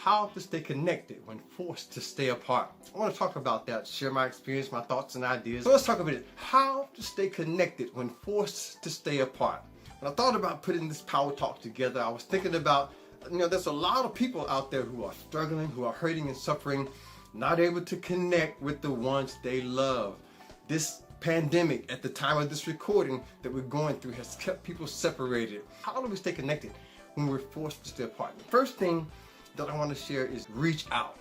How to stay connected when forced to stay apart. I want to talk about that, share my experience, my thoughts and ideas. So let's talk about it. How to stay connected when forced to stay apart. When I thought about putting this power talk together, I was thinking about, there's a lot of people out there who are struggling, who are hurting and suffering, not able to connect with the ones they love. This pandemic, at the time of this recording that we're going through, has kept people separated. How do we stay connected when we're forced to stay apart? The first thing that I want to share is reach out.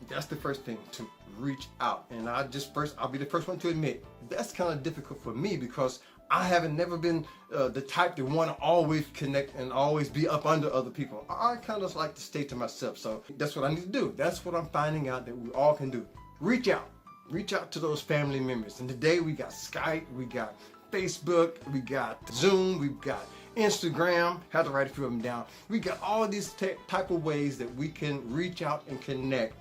That's the first thing, to reach out. And I'll be the first one to admit that's kind of difficult for me, because I haven't never been the type to want to always connect and always be up under other people. I kind of like to stay to myself. So that's what I need to do. That's what I'm finding out that we all can do. Reach out. Reach out to those family members. And today we got Skype, we got Facebook, we got Zoom, we've got Instagram, had to write a few of them down. We got all these type of ways that we can reach out and connect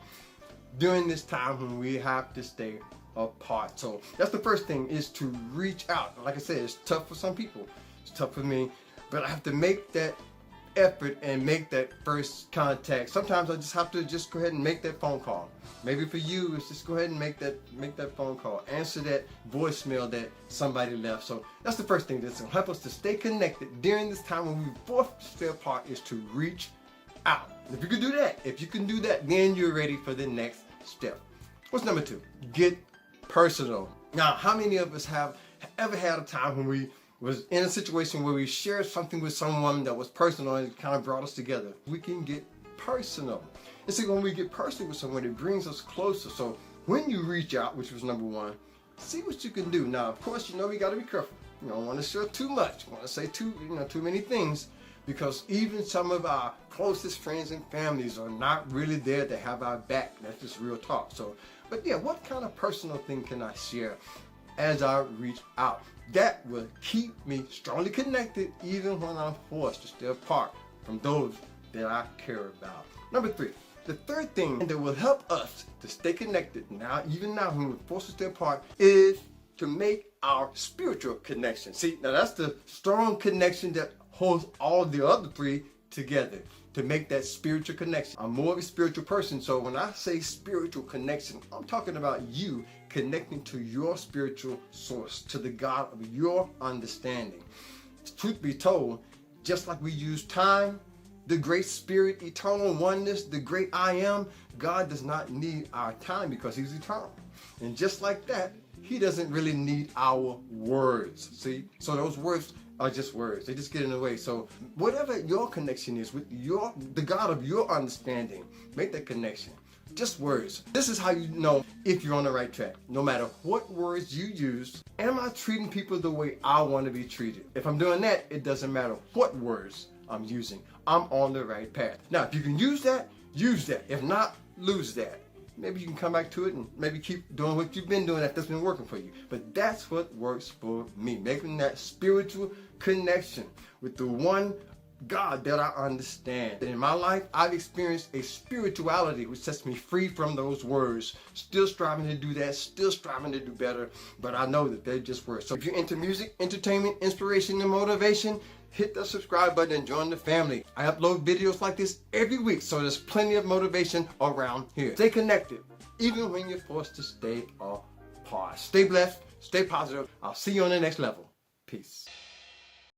during this time when we have to stay apart. So that's the first thing, is to reach out. Like I said, it's tough for some people. It's tough for me, but I have to make that effort and make that first contact. Sometimes I just have to go ahead and make that phone call. Maybe for you, it's just go ahead and make that phone call. Answer that voicemail that somebody left. So that's the first thing that's going to help us to stay connected during this time when we're forced to stay apart, is to reach out. If you can do that, then you're ready for the next step. What's number two? Get personal. Now, how many of us have ever had a time when we was in a situation where we shared something with someone that was personal and it kind of brought us together? We can get personal. And see, when we get personal with someone, it brings us closer. So when you reach out, which was number one, see what you can do. Now, of course, we got to be careful. You don't want to share too much. You want to say too many things, because even some of our closest friends and families are not really there to have our back. That's just real talk. So, but yeah, what kind of personal thing can I share as I reach out that will keep me strongly connected even when I'm forced to stay apart from those that I care about? Number three, the third thing that will help us to stay connected even now when we're forced to stay apart, is to make our spiritual connection. See, now that's the strong connection that holds all the other three together, to make that spiritual connection. I'm more of a spiritual person, so when I say spiritual connection, I'm talking about you connecting to your spiritual source, to the God of your understanding. Truth be told, just like we use time, the great spirit, eternal oneness, the great I am, God does not need our time because he's eternal. And just like that, he doesn't really need our words. See, so those words are just words. They just get in the way. So whatever your connection is with the God of your understanding, make that connection. Just words. This is how you know if you're on the right track. No matter what words you use, am I treating people the way I want to be treated? If I'm doing that, it doesn't matter what words I'm using. I'm on the right path. Now, if you can use that, use that. If not, lose that. Maybe you can come back to it and maybe keep doing what you've been doing if that's been working for you. But that's what works for me, making that spiritual connection with the one God that I understand. In my life, I've experienced a spirituality which sets me free from those words. Still striving to do that, still striving to do better, but I know that they're just words. So if you're into music, entertainment, inspiration, and motivation, hit the subscribe button and join the family. I upload videos like this every week, so there's plenty of motivation around here. Stay connected, even when you're forced to stay apart. Stay blessed, stay positive. I'll see you on the next level. Peace.